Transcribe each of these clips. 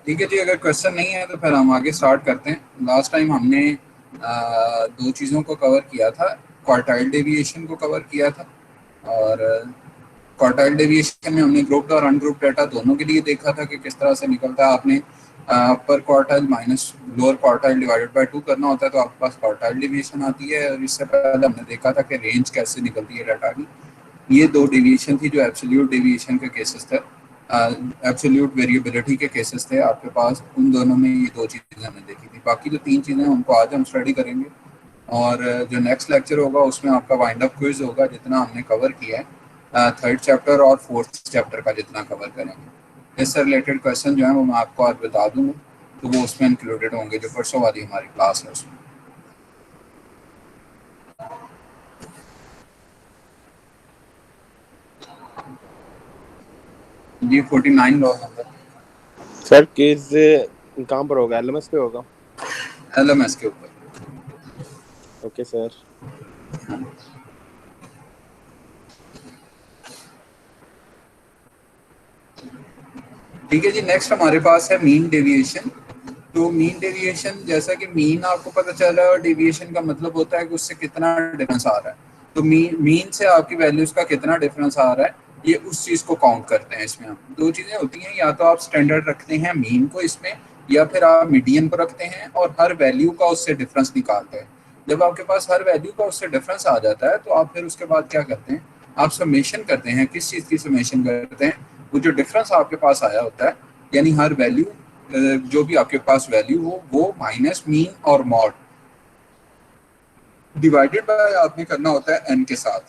ठीक है जी, अगर क्वेश्चन नहीं है तो फिर हम आगे स्टार्ट करते हैं। लास्ट टाइम हमने दो चीज़ों को कवर किया था। क्वार्टाइल डेविएशन को कवर किया था, और क्वार्टाइल डेविएशन में हमने ग्रुप्ड और अनग्रुप्ड डाटा दोनों के लिए देखा था कि किस तरह से निकलता है। आपने अपर quartile minus lower quartile divided by 2 करना होता है तो आपके पास क्वार्टाइल डेविएशन आती है। और इससे पहले हमने देखा था कि रेंज कैसे निकलती है डाटा की। ये दो डेविएशन थी जो एब्सोल्यूट डेविएशन के केसेस थे, एब्सोल्यूट वेरिएबिलिटी के केसेस थे आपके पास। उन दोनों में ये दो चीज़ें हमने देखी थी। बाकी जो तीन चीज़ें हैं उनको आज हम स्टडी करेंगे, और जो नेक्स्ट लेक्चर होगा उसमें आपका वाइंड अप क्विज होगा जितना हमने कवर किया है, थर्ड चैप्टर और फोर्थ चैप्टर का जितना कवर करेंगे। इससे रिलेटेड क्वेश्चन जो है वो मैं आपको आज बता दूँगा, तो वो उसमें इंक्लूडेड होंगे जो परसों वाली हमारी क्लास है उसमें। जी 49 लॉ नंबर सर केस कहाँ पर होगा? एलएमएस पे होगा? LMS के ऊपर। Okay sir. ठीक है जी, नेक्स्ट हमारे पास है मीन डेविएशन। तो मीन डेविएशन, जैसा कि मीन आपको पता चल रहा है और डेविएशन का मतलब होता है कि उससे कितना डिफरेंस आ रहा है। तो मीन से आपकी वैल्यूज का कितना डिफरेंस आ रहा है, ये उस चीज को काउंट करते हैं। इसमें हम दो चीजें होती हैं, या तो आप स्टैंडर्ड रखते हैं मीन को इसमें, या फिर आप मीडियन को रखते हैं और हर वैल्यू का उससे डिफरेंस निकालते हैं। जब आपके पास हर वैल्यू का उससे डिफरेंस आ जाता है तो आप फिर उसके बाद क्या करते हैं, आप समेशन करते हैं। किस चीज की समेशन करते हैं? वो जो डिफरेंस आपके पास आया होता है, यानी हर वैल्यू, जो भी आपके पास वैल्यू हो वो माइनस मीन और मॉड डिवाइडेड बाय आपने करना होता है n के साथ,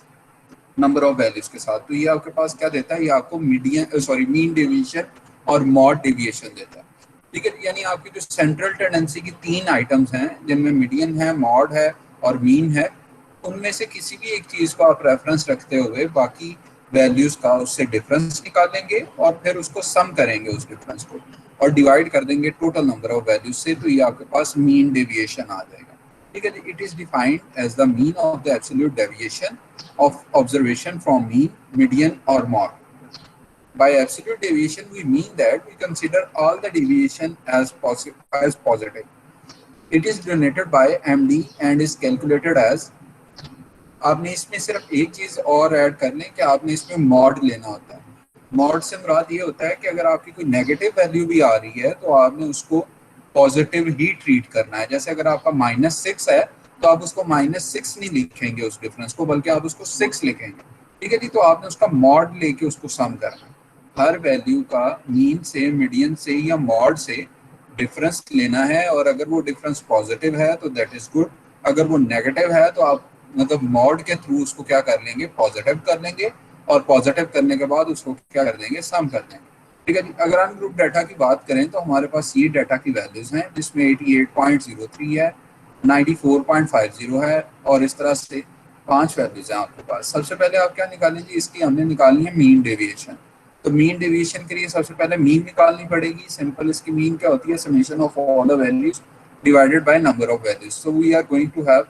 नंबर ऑफ वैल्यूज के साथ। तो ये आपके पास क्या देता है, ये आपको मीन डेविएशन और मॉड डेविएशन देता है। ठीक है, यानी आपकी जो सेंट्रल टेंडेंसी की तीन आइटम्स हैं जिनमें मीडियन है, मॉड है और मीन है, उनमें से किसी भी एक चीज को आप रेफरेंस रखते हुए बाकी वैल्यूज का उससे डिफरेंस निकालेंगे और फिर उसको सम करेंगे उस डिफरेंस को, और डिवाइड कर देंगे टोटल नंबर ऑफ वैल्यूज से, तो ये आपके पास मीन डेविएशन आ जाएगा। ठीक है, it is defined as the mean of the absolute deviation of observation from mean, median or mode. By absolute deviation, we mean that we consider all the deviation as positive. It is denoted by MD and is calculated as, आपने इसमें सिर्फ एक चीज और add कर लें कि आपने इसमें मॉड लेना होता है। मॉड से मुराद ये होता है कि अगर आपकी कोई नेगेटिव वैल्यू भी आ रही है तो आपने उसको पॉजिटिव ही ट्रीट करना है। जैसे अगर आपका -6 है तो आप उसको -6 नहीं लिखेंगे उस डिफरेंस को, बल्कि आप उसको 6 लिखेंगे। ठीक है जी, तो आपने उसका मॉड लेके उसको सम करना है। हर वैल्यू का मीन से, मीडियन से या मॉड से डिफरेंस लेना है, और अगर वो डिफरेंस पॉजिटिव है तो दैट इज गुड। अगर वो नेगेटिव है तो आप मतलब मॉड के थ्रू उसको क्या कर लेंगे, पॉजिटिव कर लेंगे, और पॉजिटिव करने के बाद उसको क्या कर देंगे, सम कर देंगे। ठीक है जी, अगर हम ग्रुप डाटा की बात करें तो हमारे पास ये डाटा की वैल्यूज हैं जिसमें 88.03 है, 94.50 है, और इस तरह से 5 वैल्यूज हैं आपके पास। सबसे पहले आप क्या निकालेंगे, इसकी हमने निकालनी है मीन डेविएशन। तो मीन डेविएशन के लिए सबसे पहले मीन निकालनी पड़ेगी। सिंपल इसकी मीन क्या होती है, summation of all the values divided by number of values. So we are going to have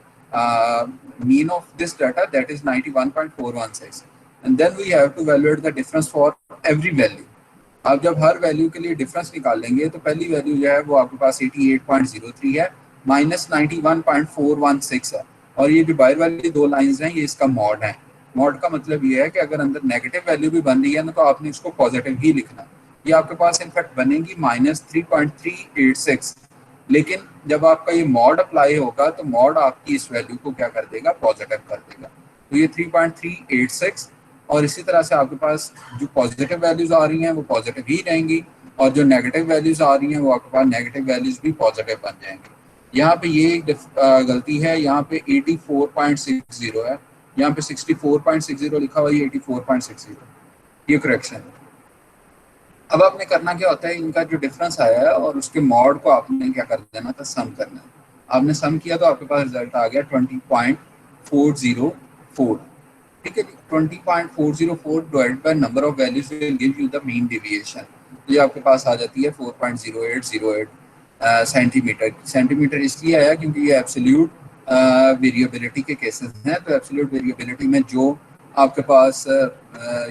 mean of this data, that is 91.416, and then we have to evaluate the difference for every value. अब जब हर value के लिए difference निकालेंगे तो पहली value जो है वो आपके पास 88.03 है, माइनस 91.416 है, और ये जो बाहर वाली दो लाइंस हैं ये इसका मॉड है। मॉड का मतलब ये है कि अगर अंदर नेगेटिव वैल्यू भी बन रही है ना तो आपने इसको पॉजिटिव ही लिखना। ये आपके पास इनफैक्ट बनेगी -3.386, लेकिन जब आपका ये मॉड अप्लाई होगा तो मॉड आपकी इस वैल्यू को क्या कर देगा, पॉजिटिव कर देगा। तो ये 3.386, और इसी तरह से आपके पास जो पॉजिटिव वैल्यूज आ रही हैं वो पॉजिटिव ही रहेंगी, और जो नेगेटिव वैल्यूज आ रही हैं वो आपके पास नेगेटिव वैल्यूज भी पॉजिटिव बन जाएंगी। यहाँ पे ये एक गलती है, यहाँ पे 84.60 है, यहाँ पे 64.60 लिखा हुआ है, 84.60, ये करेक्शन है। अब आपने करना क्या होता है, इनका जो डिफरेंस आया है और उसके मॉड को आपने क्या कर देना था, सम करना है। आपने सम किया तो आपके पास रिजल्ट आ गया 20.404। ठीक है, 20.404 divided by number of values will give you the mean deviation. तो ये आपके पास आ जाती है 4.0808 सेंटीमीटर। सेंटीमीटर इसलिए आया क्योंकि ये एब्सोल्यूट वेरिएबिलिटी के केसेस हैं। तो एब्सोल्यूट वेरिएबिलिटी में जो आपके पास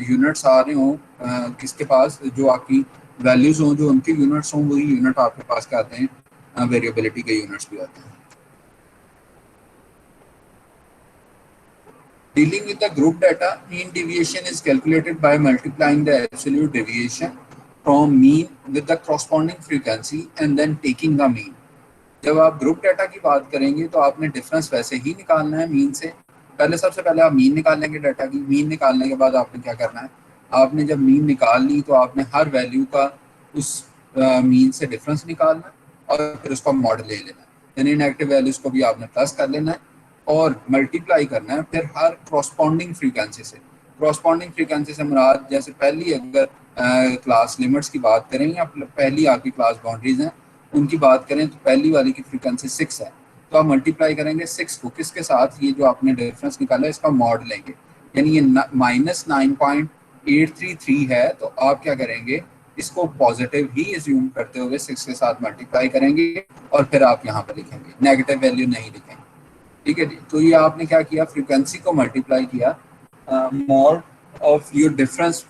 यूनिट्स आ रहे हो, किसके पास, जो आपकी वैल्यूज हों जो उनके यूनिट्स हों, वही यूनिट आपके पास क्या आते हैं, वेरिएबिलिटी के यूनिट्स भी आते हैं। Dealing with the group data, mean deviation is calculated by multiplying the absolute deviation from mean with the corresponding frequency and then taking the mean. जब आप ग्रुप डाटा की बात करेंगे तो आपने डिफरेंस वैसे ही निकालना है मीन से। पहले सबसे पहले आप मीन निकाल लेंगे डाटा की। मीन निकालने के बाद आपने क्या करना है, आपने जब मीन निकाल ली तो आपने हर वैल्यू का उस मीन से डिफरेंस निकालना है और फिर उसका मॉड ले लेना है, यानी नेगेटिव वैल्यूज को भी आपने प्लस कर लेना है और मल्टीप्लाई करना है फिर हर कॉरस्पॉन्डिंग फ्रीक्वेंसी से। कॉरस्पॉन्डिंग फ्रीक्वेंसी से मुराद जैसे पहली अगर क्लास लिमिट्स की बात करें या पहली आपकी क्लास बाउंड्रीज हैं उनकी बात करें तो पहली वाली की फ्रीक्वेंसी 6 है, तो आप मल्टीप्लाई करेंगे 6 को किसके साथ, ये जो आपने डिफरेंस निकाला है इसका मॉड लेंगे, यानी ये -9.833 है तो आप क्या करेंगे, इसको पॉजिटिव ही एज्यूम करते हुए 6 के साथ मल्टीप्लाई करेंगे और फिर आप यहाँ पर लिखेंगे, नेगेटिव वैल्यू नहीं लिखेंगे। ठीक है जी, तो ये आपने क्या किया, फ्रीक्वेंसी को मल्टीप्लाई किया mod of your difference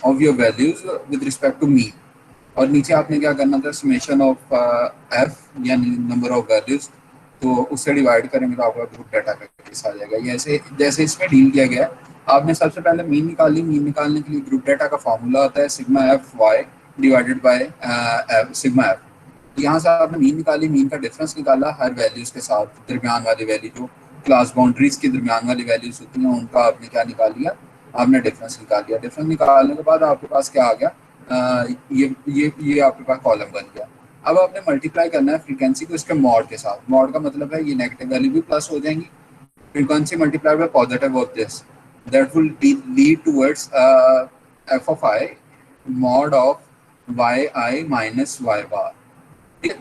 of your values with respect to mean, और नीचे आपने क्या करना था, समेशन ऑफ एफ यानी नंबर ऑफ वैल्यूज, तो उससे डिवाइड करेंगे तो आपका ग्रुप डाटा का केस आ जाएगा। जैसे जैसे इसमें डील किया गया, आपने सबसे पहले मीन निकाली। मीन निकालने के लिए ग्रुप डाटा का फॉर्मूला होता है sigma F Y divided by sigma F. यहाँ से आपने मीन निकाली, मीन का डिफरेंस निकाला हर वैल्यूज के साथ, दरमियान वाली वैल्यू जो क्लास बाउंड्रीज के दरमियान वाली वैल्यूज होती हैं उनका आपने क्या निकाल लिया, आपने डिफरेंस निकाल लिया। डिफरेंस निकालने के बाद आपके पास क्या आ गया, ये आपके पास कॉलम बन गया। अब आपने मल्टीप्लाई करना है फ्रीक्वेंसी को इसके मॉड के साथ। मॉड का मतलब है ये नेगेटिव वैल्यू भी प्लस हो जाएंगी, frequency multiply by positive of this, that will lead towards F of I mod of Y I minus Y bar. ठीक है,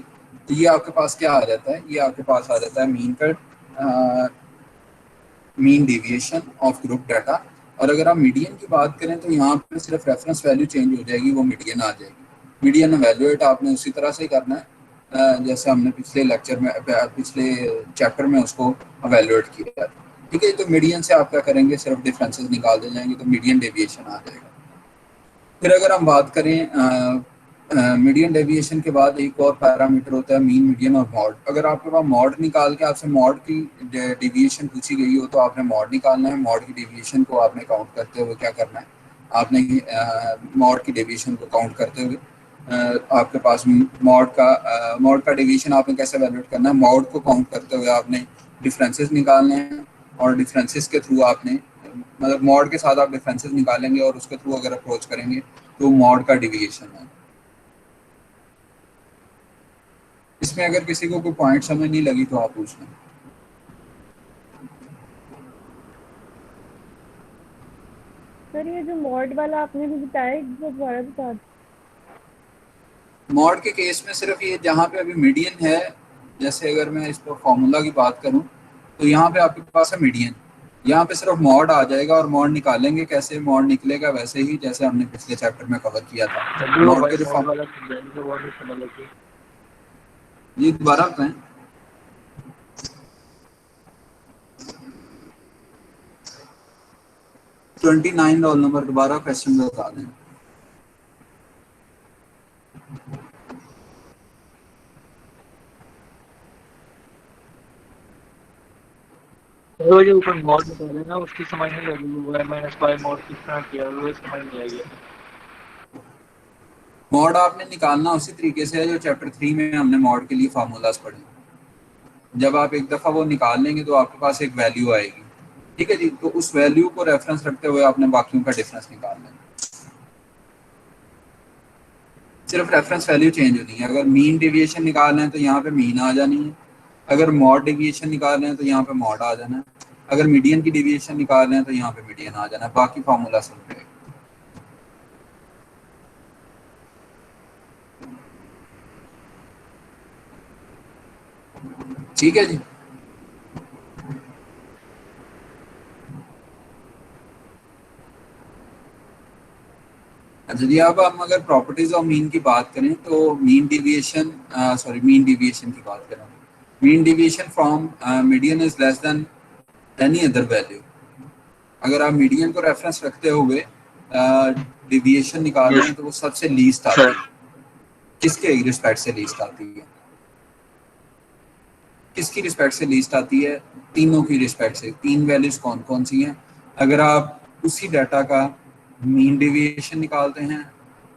तो ये आपके पास क्या आ जाता है, ये आपके पास आ जाता है मीन का mean deviation of group data. और अगर आप मीडियन की बात करें तो यहाँ पे सिर्फ रेफरेंस वैल्यू चेंज हो जाएगी, वो मीडियन आ जाएगी। मीडियन एवेल्युएट आपने उसी तरह से करना है जैसे हमने पिछले लेक्चर में, पिछले चैप्टर में उसको एवेल्युएट किया। ठीक है, तो मीडियन से आप क्या करेंगे, सिर्फ डिफरेंसेस निकाल दे जाएंगे तो मीडियन डेविएशन आ जाएगा। फिर अगर हम बात करें मीडियन डेविएशन के बाद एक और पैरामीटर होता है मीन, मीडियन और मॉड। अगर आपके पास मॉड निकाल के आपसे मॉड की डेविएशन पूछी गई हो तो आपने मॉड निकालना है। मॉड की डेविएशन को आपने काउंट करते हुए क्या करना है, आपने मॉड की डेविएशन को काउंट करते हुए आपके पास मॉड का डेविएशन आपने कैसे वैल्यूएट करना है, मॉड को काउंट करते हुए आपने डिफरेंसेस निकालने हैं और डिफरेंसेस के थ्रू आपने मतलब मॉड के साथ आप डिफरेंसेस निकालेंगे और उसके थ्रू अगर अप्रोच करेंगे तो मॉड का डेविएशन है। इसमें अगर किसी को कोई पॉइंट समझ नहीं लगी तो आप पूछ लें। सर ये जो मॉड वाला आपने भी बताया दोबारा बता। मॉड के केस में सिर्फ ये जहाँ पे अभी मीडियन है, जैसे अगर मैं इस पर फॉर्मूला की बात करूँ तो यहाँ पे आपके पास है मीडियन, यहाँ पे सिर्फ मॉड आ जाएगा और मॉड निकालेंगे कैसे, मॉड निकलेगा वैसे ही जैसे हमने पिछले चैप्टर में कवर किया था। मॉड के जो ये दोबारा बताएं। 29 रोल नंबर दोबारा क्वेश्चन बता दें। वो जो ऊपर मॉड बता रहे ना उसकी समझ नहीं लगी, वो है माइनस बाय मॉड किस तरह किया वो समझ नहीं आई। मॉड आपने निकालना उसी तरीके से है जो चैप्टर 3 में हमने मॉड के लिए फार्मूलाज पढ़े। जब आप एक दफ़ा वो निकाल लेंगे तो आपके पास एक वैल्यू आएगी, ठीक है जी, तो उस वैल्यू को रेफरेंस रखते हुए आपने बाकियों का डिफरेंस निकाल लेना। सिर्फ रेफरेंस वैल्यू चेंज होनी है। अगर मीन डेविएशन निकालना है तो यहाँ पे मीन आ जानी है, अगर मॉड डेविएशन निकाल रहे हैं तो यहाँ पे मॉड आ जाना है, अगर मीडियन की डेविएशन निकाल रहे हैं तो यहाँ पे मीडियन आ जाना है, बाकी फार्मूला सब रहेगा। ठीक है जी। अच्छा जी, अब हम अगर प्रॉपर्टीज ऑफ मीन की बात करें तो मीन डेविएशन की बात करें, mean deviation from median is less than any other value. अगर आप मीडियन को रेफरेंस रखते हुए डेविएशन निकाल रहे हैं तो वो सबसे लीस्ट आती सर है। किसके रिस्पेक्ट से लीस्ट आती है? किसकी रिस्पेक्ट से लीस्ट आती है? तीनों की रिस्पेक्ट से। तीन वैल्यूज कौन कौन सी हैं? अगर आप उसी डाटा का मीन डेविएशन निकालते हैं,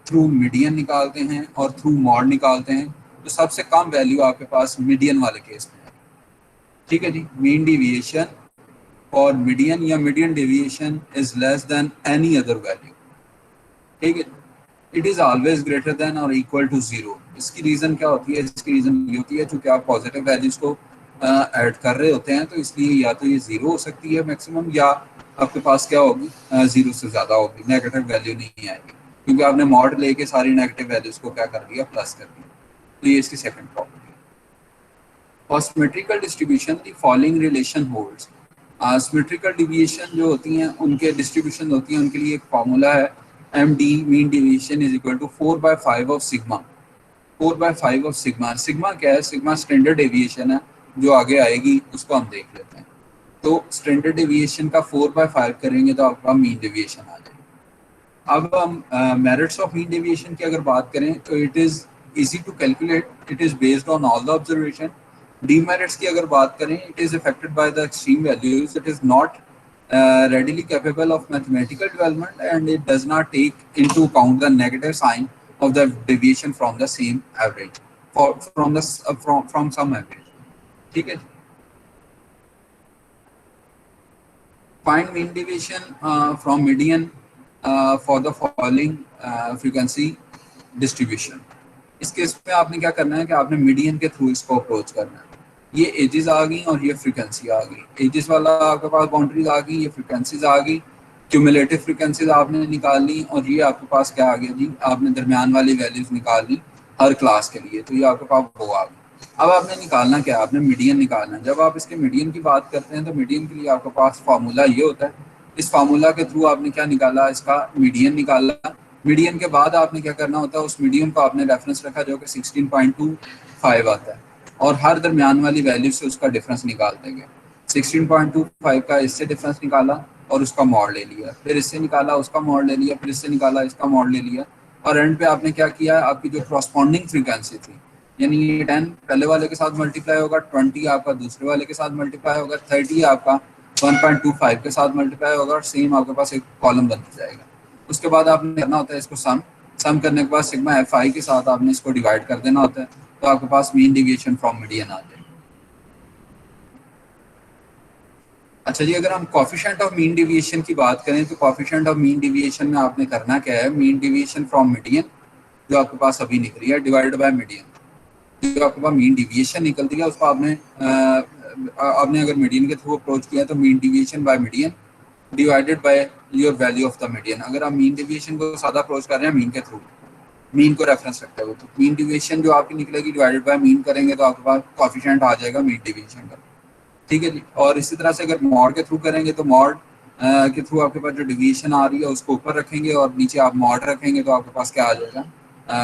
थ्रू मीडियन निकालते हैं और थ्रू मॉड निकालते हैं, तो सबसे कम वैल्यू आपके पास मीडियन वाले केस में है। ठीक है जी, मीन डेविएशन और मीडियन या median deviation is less than any other value. ठीक है, it is always greater than और इक्वल टू जीरो। इसकी रीजन क्या होती है? इसकी रीजन ये होती है चूंकि आप पॉजिटिव वैल्यूज को ऐड कर रहे होते हैं, तो इसलिए या तो ये जीरो हो सकती है मैक्सिमम, या आपके पास क्या होगी, जीरो से ज्यादा होगी, नेगेटिव वैल्यू नहीं आएगी, क्योंकि आपने मॉड लेके सारी नेगेटिव वैल्यूज को क्या कर दिया, प्लस कर दिया। तो ये इसकी सेकंड प्रॉपर्टी है। और symmetrical distribution the following relation holds. Symmetrical deviation जो होती हैं उनके डिस्ट्रीब्यूशन होती है, उनके लिए एक फार्मूला है, M D mean deviation is equal to 4/5 of sigma. 4/5 of sigma. Sigma क्या है? सिग्मा स्टैंडर्ड डेविएशन है, जो आगे आएगी उसको हम देख लेते हैं। तो स्टैंडर्ड डेविएशन का 4/5 करेंगे तो आपका मीन डेविएशन आ जाएगा। अब हम मेरिट्स ऑफ मीन डेविएशन की अगर बात करें तो it is easy to calculate, it is based on all the observation. Demerits की अगर बात करें, it is affected by the extreme values, it is not readily capable of mathematical development, and it does not take into account the negative sign of the deviation from the same average, or from some average. ठीक है, find mean deviation from median for the following frequency distribution. इस case में आपने क्या करना है कि आपने मीडियन के थ्रू इसको अप्रोच करना है। ये एजेस आ गई और ये फ्रीक्वेंसी आ गई। एजेस वाला आपके पास बाउंड्रीज आ गई, ये फ्रीक्वेंसीज आ गई, क्यूमुलेटिव फ्रीक्वेंसीज आपने निकाल ली, और ये आपके पास क्या आ गया जी, आपने दरमियान वाली वैल्यूज निकाल ली हर क्लास के लिए, तो ये आपके पास वो आ गई। अब आपने निकालना क्या? आपने मीडियन निकालना है। जब आप इसके मीडियन की बात करते हैं तो मीडियन के लिए आपके पास फार्मूला ये होता है। इस फार्मूला के थ्रू आपने क्या निकाला? इसका मीडियन निकाला। मीडियन के बाद आपने क्या करना होता है? उस मीडियन को आपने रेफरेंस रखा जो कि 16.25 आता है, और हर दरमियान वाली वैल्यू से उसका डिफरेंस निकाल देंगे। 16.25 का इससे डिफरेंस निकाला और उसका मॉड ले लिया, फिर इससे निकाला उसका मॉड ले लिया, फिर इससे निकाला इसका मॉड ले लिया, और एंड पे आपने क्या किया? आपकी जो कॉरस्पॉन्डिंग फ्रीक्वेंसी थी, यानी ये 10 पहले वाले के साथ मल्टीप्लाई होगा, 20 आपका दूसरे वाले के साथ मल्टीप्लाई होगा, 30 आपका 1.25 के साथ मल्टीप्लाई होगा, और सेम आपके पास एक कॉलम बन जाएगा। उसके बाद आपने करना होता है इसको सम करने के बाद सिग्मा एफ आई के साथ आपने इसको डिवाइड कर देना होता है, तो आपके पास मीन डेविएशन फ्रॉम मीडियन आ जाएगा। अच्छा जी, अगर हम कोएफिशिएंट ऑफ मीन डेविएशन की बात करें तो कोएफिशिएंट ऑफ मीन डेविएशन में आपने करना क्या है? मीन डेविएशन फ्रॉम मीडियन जो आपके पास अभी निकली है डिवाइडेड बाय मीडियन। जो आपके पास मीन डेविएशन निकलती है उसको आपने अगर मीडियन के थ्रू अप्रोच किया तो mean deviation by median divided by your value of the median. अगर आप मीन डेविएशन को सादा अप्रोच कर रहे हैं मीन के थ्रू, मीन को रेफरेंस रखते हुए, तो मीन डेविएशन जो आपकी निकलेगी डिवाइडेड बाय मीन करेंगे तो आपके पास कोएफिशिएंट आ जाएगा मीन डेविएशन का। ठीक है जी। और इसी तरह से अगर मॉड के थ्रू करेंगे तो मॉड के थ्रू आपके पास जो डेविएशन आ रही है उसको ऊपर रखेंगे और नीचे आप मॉड रखेंगे तो आपके पास क्या आ जाएगा?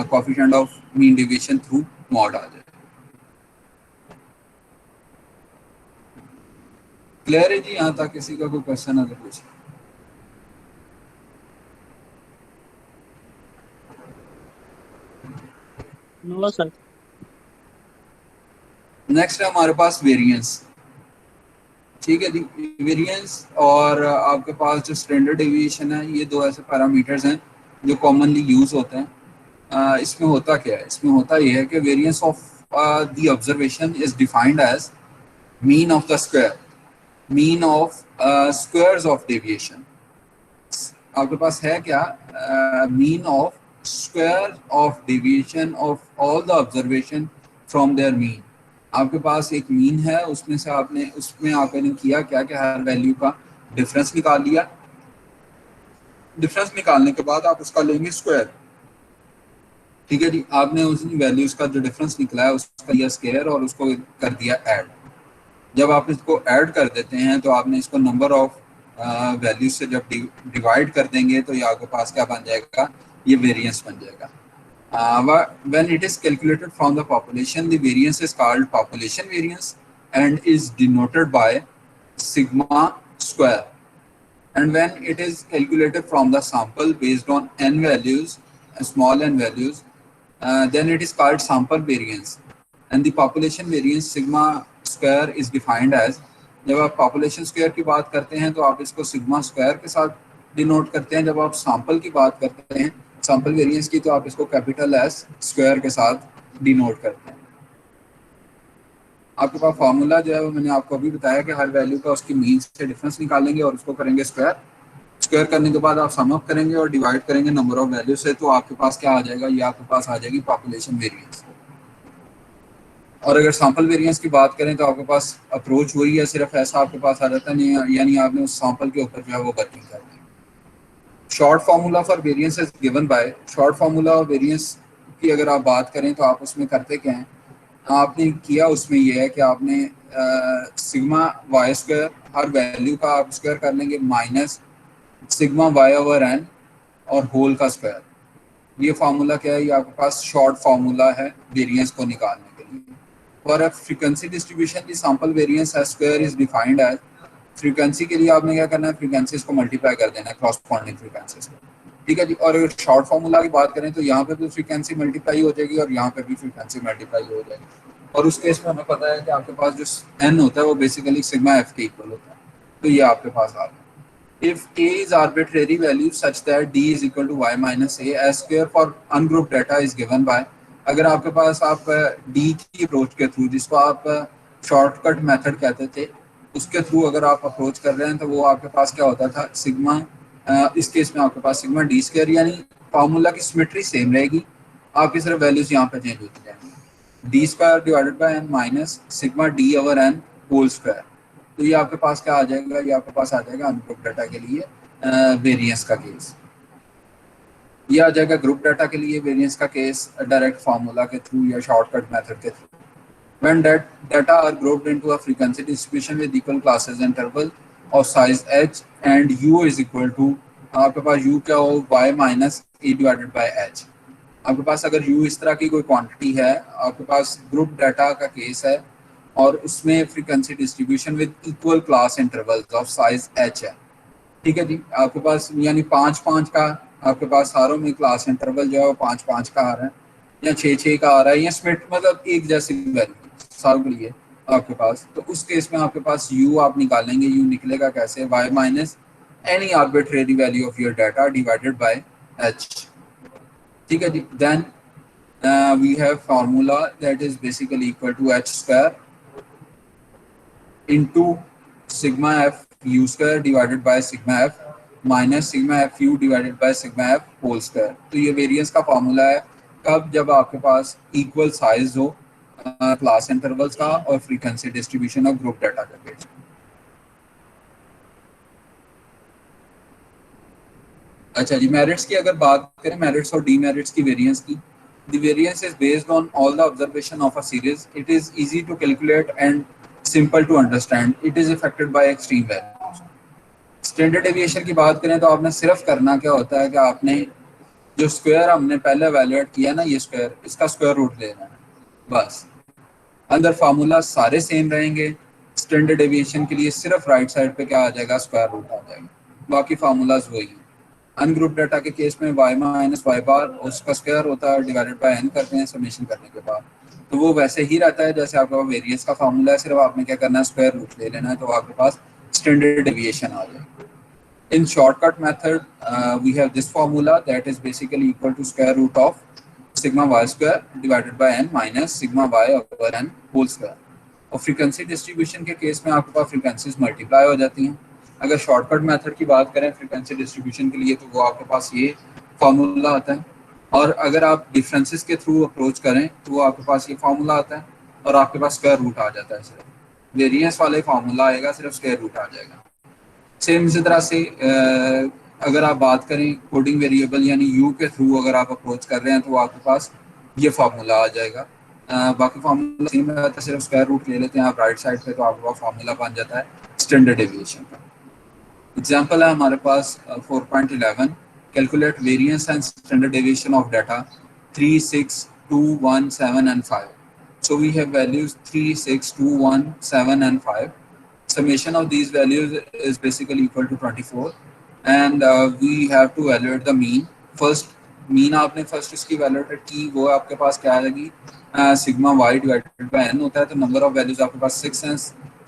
Coefficient of mean deviation through mod आ जाएगा। क्लियर है जी यहाँ तक? किसी का कोई क्वेश्चन अगर पूछे? No sir. नेक्स्ट है हमारे पास वेरिएंस। ठीक है जी, वेरिएंस और आपके पास जो स्टैंडर्ड डेविएशन है, ये दो ऐसे पैरामीटर्स हैं जो कॉमनली यूज होते हैं। इसमें होता क्या है? इसमें होता ये है कि variance of the observation is defined as mean of the square, mean of squares of deviation. आपके पास है क्या? Mean of square of deviation of all the observation from their mean. आपके पास एक मीन है, उसमें से आपने किया क्या कि हर वैल्यू का डिफरेंस निकाल लिया। डिफरेंस निकालने के बाद आप उसका लेंगे स्क्वायर। ठीक है जी, आपने उस वैल्यूज का जो डिफरेंस निकला है उसका लिया स्क्वायर और उसको कर दिया ऐड। जब आप इसको ऐड कर देते हैं तो आपने इसको नंबर ऑफ वैल्यूज से जब डिवाइड कर देंगे तो ये आपके पास क्या बन जाएगा? ये वेरिएंस बन जाएगा। When it is calculated from the population, the variance is called population variance and is denoted by sigma square. and when it is calculated from the sample based on n values, small n values, then it is called sample variance, and the population variance sigma square is defined as, जब आप population square की बात करते हैं तो आप इसको sigma square के साथ डिनोट करते हैं, जब आप sample की बात करते हैं sample variance की तो आप इसको capital S square के साथ डिनोट करते हैं। आपके पास फार्मूला जो है वो मैंने आपको अभी बताया कि हर वैल्यू का उसकी मीन से डिफरेंस निकालेंगे और उसको करेंगे स्क्वायर। स्क्वायर करने के बाद आप सम अप करेंगे और डिवाइड करेंगे नंबर ऑफ वैल्यू से, तो आपके पास क्या आ जाएगा, ये आपके पास आ जाएगी पॉपुलेशन वेरिएंस। और अगर सैंपल वेरिएंस की बात करें तो आपके पास अप्रोच वही है, सिर्फ ऐसा आपके पास आ जाता नहीं है, यानी आपने उस सैंपल के ऊपर जो है वो वर्किंग करनी है। Short formula for variance is given by, short formula variance की अगर आप बात करें तो आप उसमें करते क्या हैं, आपने किया उसमें यह है कि आपने सिग्मा वाई स्क्वायर हर वैल्यू का आप स्क्वायर कर लेंगे minus sigma Y over N और होल का स्क्वायर। ये फार्मूला क्या है, ये आपके पास शॉर्ट फार्मूला है वेरिएंस को निकालने के लिए। For a frequency distribution the sample variance S square is defined as, frequency के लिए आपने क्या करना है, फ्रीक्वेंसीज को मल्टीप्लाई कर देना है, क्रॉसपॉन्डिंग फ्रीक्वेंसीज को, ठीक है जी। और अगर शॉर्ट फार्मूला की बात करें तो यहाँ पे भी फ्रीक्वेंसी मल्टीप्लाई हो जाएगी और यहाँ पे भी फ्रीक्वेंसी मल्टीप्लाई हो जाएगी, और उस केस में हमें पता है कि आपके पास जो n होता है वो बेसिकली सिग्मा f के इक्वल होता है, तो ये आपके पास आ गया। If a is arbitrary value such that d is equal to y minus a as square for ungrouped data is given by, अगर आपके पास आप d की अप्रोच के थ्रू, जिसको आप शॉर्टकट मेथड कहते थे, उसके थ्रू अगर आप अप्रोच कर रहे हैं तो वो आपके पास क्या होता था, सिग्मा, इस केस में आपके पास सिग्मा डी स्क्वायर, यानी फार्मूला की सिमेट्री सेम रहेगी, आपकी सिर्फ वैल्यूज यहाँ पे चेंज होती जाएंगी, D square divided by N minus sigma D over N whole square. तो ये आपके पास क्या आ जाएगा, ये आपके पास आ जाएगा अनग्रुप डाटा के लिए वेरिएंस का केस, ये आ जाएगा ग्रुप डाटा के लिए वेरिएंस का केस डायरेक्ट फार्मूला के थ्रू या शॉर्टकट मेथड के through. When that data are grouped into a frequency distribution with equal classes interval of size h and u is equal to, आपके पास u क्या हो, y minus a divided by h। आपके पास अगर u इस तरह की कोई क्वांटिटी है, आपके पास ग्रुप डाटा का केस है और उसमें frequency distribution with equal class intervals of size h है, ठीक है जी। आपके पास यानी 5-5 का आपके पास सारों में क्लास इंटरवल जो है वो 5-5 का आ रहा है या 6-6 का आ रहा है, या स्मिट मतलब एक जैसी वैल्यू सारों के लिए आपके पास, तो उस केस में आपके पास u आप निकालेंगे, u निकलेगा कैसे, y minus any arbitrary value of your data divided by h, ठीक है जी। Then we have formula that is basically equal to h square into sigma f u square divided by sigma f minus sigma f u divided by sigma f whole square. तो ये variance का formula है कब, जब आपके पास equal size हो class intervals का और frequency distribution of group data का केस। अच्छा जी, मेरिट्स की अगर बात करें, मेरिट्स और डीमेरिट्स की वेरिएंस की, the variance is based on all the observation of a series, it is easy to calculate and simple to understand, it is affected by extreme values. Standard deviation की बात करें तो आपने सिर्फ करना क्या होता है कि आपने जो स्क्वायर हमने पहले वैल्यूएट किया ना, ये स्क्वायर, इसका स्क्वायर रूट लेना है बस। अंदर फार्मूला सारे सेम रहेंगे, स्टैंडर्ड डेविएशन के लिए सिर्फ राइट साइड पे क्या आ जाएगा, स्क्वायर रूट आ जाएगा, बाकी फार्मूलाज वही हैं। अनग्रुप डाटा के केस में y माइनस वाई बार उसका स्क्वायर होता है डिवाइडेड बाय n करते हैं समेशन करने के बाद, तो वो वैसे ही रहता है जैसे आपका वेरिएंस का फार्मूला है, सिर्फ आपने क्या करना है, स्क्वायर रूट ले लेना है, तो आपके पास स्टैंडर्ड डेविएशन आ जाएगा। In shortcut method, we have this formula that is basically equal to square root of sigma y square divided by n minus sigma y over n whole square। और frequency distribution के case में आपके पास frequencies multiply हो जाती हैं। अगर shortcut method की बात करें फ्रीक्वेंसी डिस्ट्रीब्यूशन के लिए तो वो आपके पास ये फार्मूला आता है, और अगर आप डिफरेंसेस के थ्रू अप्रोच करें तो वो आपके पास ये फार्मूला आता है और आपके पास स्क्वायर रूट आ जाता है। सिर्फ वेरिएंस वाले फार्मूला आएगा, सिर्फ स्क्वायर रूट आ जाएगा। सेम इसी तरह से अगर आप बात करें कोडिंग वेरिएबल यानी u के थ्रू अगर आप अप्रोच कर रहे हैं तो आपके पास ये फार्मूला आ जाएगा। बाकी फार्मूला सेम रहता है, सिर्फ स्क्वायर रूट ले लेते हैं आप राइट साइड पे, तो आपके पास फार्मूला बन जाता है स्टैंडर्ड डेविएशन का। एग्जांपल है हमारे पास 4.11, calculate variance and standard deviation of data 3, 6, 2, 1, 7 and 5। So we have values 3, 6, 2, 1, 7 and 5. summation of these values is basically equal to 24 and we have to evaluate the mean. First mean आपने first इसकी evaluate की, वो आपके पास क्या आएगी, sigma y divided by n होता है, तो नंबर ऑफ वैल्यूज आपके पास 6 हैं,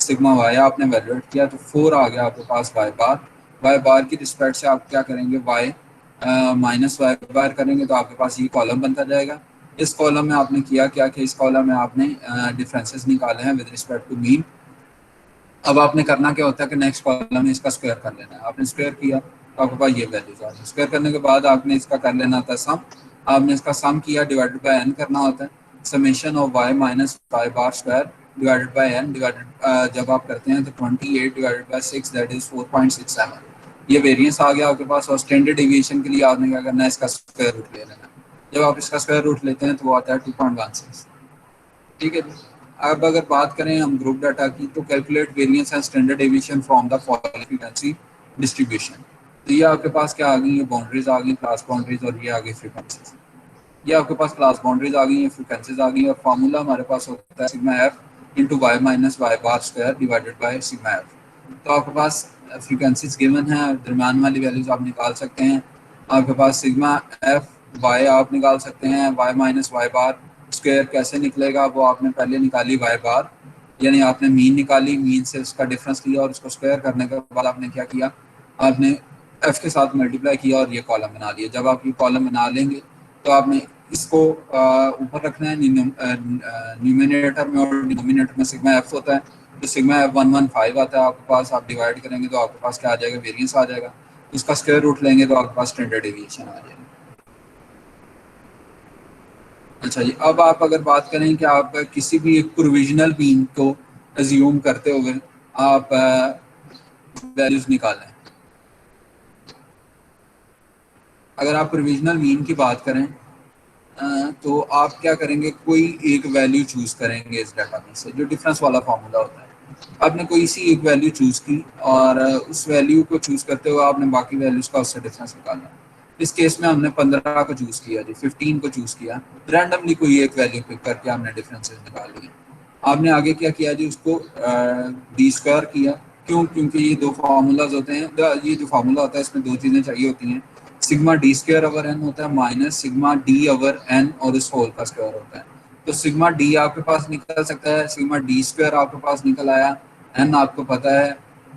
सिग्मा y आपने evaluate किया तो 4 आ गया आपके पास y बार की रिस्पेक्ट से आप क्या करेंगे, y माइनस y बार करेंगे तो आपके पास ये कॉलम बनता जाएगा। इस कॉलम में आपने किया क्या कि इस कॉलम में आपने डिफरेंसेस निकाले हैं विद रिस्पेक्ट टू मीन। अब आपने करना क्या होता है कि नेक्स्ट कॉलम में इसका स्क्वायर कर लेना है। आपने स्क्वायर किया तो आपके पास ये वैल्यूज आ गई। स्क्वायर करने के बाद आपने इसका कर लेना होता है सम। आपने इसका सम किया डिवाइडेड बाय n करना होता है, summation of y minus y bar square divided bye n divided जब आप करते हैं तो 28 डिवाइडेड बाय 6 दैट इज 4.67। ये वेरिएंस आ गया आपके पास। और स्टैंडर्ड डेविएशन के लिए आपने क्या करना है, इसका स्क्वायर रूट ले लेना। जब आप इसका स्क्वायर रूट लेते हैं तो वो आता है 2.16। ठीक है। अब अगर बात करें हम ग्रुप डाटा की तो calculate variance and standard deviation from the following frequency distribution. तो ये आपके पास क्या आ गई, ये बाउंड्रीज आ गई, क्लास बाउंड्रीज, और ये आ गई फ्रीक्वेंसीज। ये आपके पास क्लास बाउंड्रीज आ गई, ये फ्रीक्वेंसीज आ गई, और फार्मूला हमारे पास होता है sigma F into Y minus Y bar square divided by sigma F. तो आपके पास फ्रीक्वेंसीज गिवन है, दरम्यान वाली वैल्यूज आप निकाल सकते हैं। आपके पास सिग्मा एफ वाई आप निकाल सकते हैं, Y minus Y bar square कैसे निकलेगा, वो आपने पहले निकाली वाई बार, यानी आपने मीन निकाली, मीन से उसका डिफरेंस लिया और उसको स्क्वायर करने के बाद आपने क्या किया, आपने एफ के साथ मल्टीप्लाई किया और ये कॉलम बना लिया। जब आप ये कॉलम बना लेंगे तो आपने इसको ऊपर रखना है न्यूमिनेटर में, और डिनोमिनेटर में सिग्मा एफ होता है, तो सिग्मा एफ 115 आता है आपके पास। आप डिवाइड करेंगे तो आपके पास क्या आ जाएगा, वेरिएंस आ जाएगा। उसका स्क्वायर रूट लेंगे तो आपके पास स्टैंडर्ड डेविएशन आ जाएगा। अच्छा जी, अब आप अगर बात करें कि आप किसी भी एक प्रोविजनल मीन को अज्यूम करते हुए आप वैल्यूज निकालें। अगर आप प्रोविजनल मीन की बात करें तो आप क्या करेंगे, कोई एक वैल्यू चूज करेंगे इस डाटा में से, जो डिफरेंस वाला फार्मूला होता है। आपने कोई सी एक वैल्यू चूज की और उस वैल्यू को चूज करते हुए आपने बाकी वैल्यूज का उससे डिफरेंस निकालना। इस केस में हमने 15 को चूज किया जी, 15 को चूज किया, रैंडमली कोई एक वैल्यू पिक करके हमने डिफरेंसेस निकाल लिए। आपने आगे क्या किया जी, उसको डी स्क्वायर किया। क्यों? क्योंकि ये दो फार्मूलाज होते हैं, ये जो फार्मूला होता है इसमें दो चीज़ें चाहिए होती हैं, sigma D square over N होता है minus sigma D over N और इस होल का स्क्वायर होता है। तो सिग्मा डी आपके पास निकल सकता है, सिग्मा डी स्क्वायर आपके पास निकल आया, एन आपको पता है।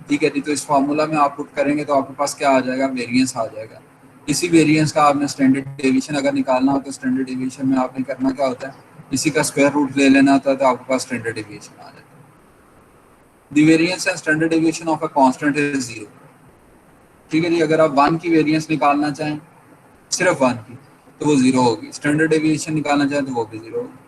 ठीक है जी, तो इस फार्मूला में आप पुट करेंगे तो आपके पास क्या आ जाएगा, वेरिएंस आ जाएगा। इसी वेरिएंस का आपने स्टैंडर्ड डेविएशन अगर निकालना हो तो स्टैंडर्ड डेविएशन में आपने करना क्या होता है, इसी का स्क्वायर रूट ले लेना होता है, तो आपके पास स्टैंडर्ड डेविएशन आ जाता है। The variance and standard deviation of a constant is 0। ठीक है जी, अगर आप 1 की वेरिएंस निकालना चाहें, सिर्फ 1 की, तो वो 0 होगी। स्टैंडर्ड डेविएशन निकालना चाहें तो वो भी 0 होगी।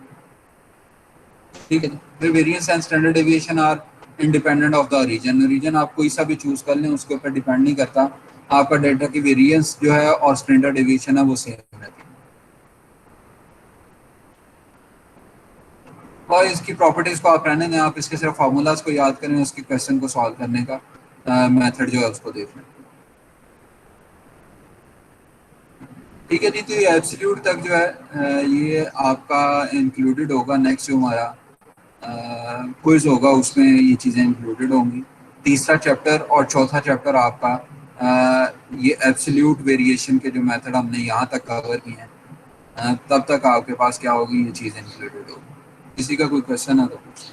ठीक है जी, फिर variance and standard deviation are independent of the region. Region आप कोई सा भी चूज कर लें, उसके ऊपर डिपेंड नहीं करता। आपका डेटा की वेरिएंस जो है और स्टैंडर्ड डेविएशन है वो सेम रहती है। और इसकी प्रॉपर्टीज को आप रहने दें, आप इसके सिर्फ फार्मूलाज को याद करें, उसके क्वेश्चन को सॉल्व करने का मेथड जो है उसको देख लें। ठीक है जी, तो ये एब्सोल्यूट तक जो है ये आपका इंक्लूडेड होगा। नेक्स्ट जो हमारा क्विज होगा उसमें ये चीज़ें इंक्लूडेड होंगी। तीसरा चैप्टर और चौथा चैप्टर आपका ये एब्सोल्यूट वेरिएशन के जो मेथड हमने यहाँ तक कवर किए हैं, तब तक आपके पास क्या होगी, ये चीज़ें इंक्लूडेड होगी। किसी का कोई क्वेश्चन है तो पूछ।